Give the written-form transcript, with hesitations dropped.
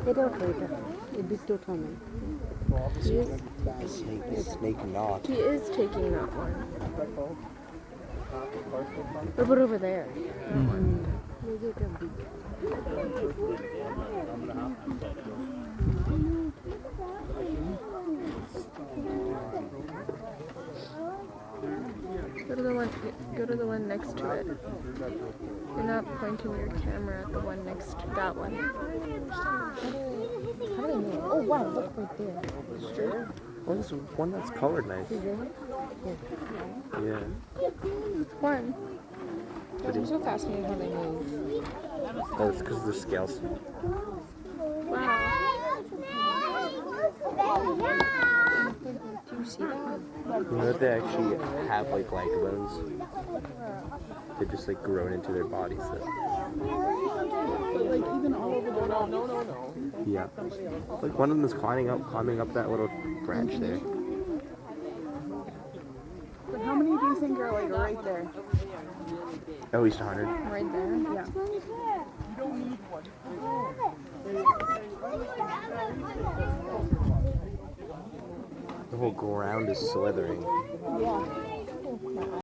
È okay, è bitto tongue. He is snake knot. He is taking that one. What about over there? Go to the one next to it. You're not pointing your camera at the one next to that one. How do I know? Oh wow, look right there. Oh, there's one that's colored nice. Is there? Yeah. One. I'm so fascinated how they move. Oh, it's because of the scales. Wow. Do you see that? You know that they actually have like leg bones? They're just like grown into their bodies. So. Like even all over the wall. No. Yeah. Like one of them is climbing up that little branch there. But how many do you think are like right there? At least 100. Right there? Yeah. The whole ground is slithering. Yeah.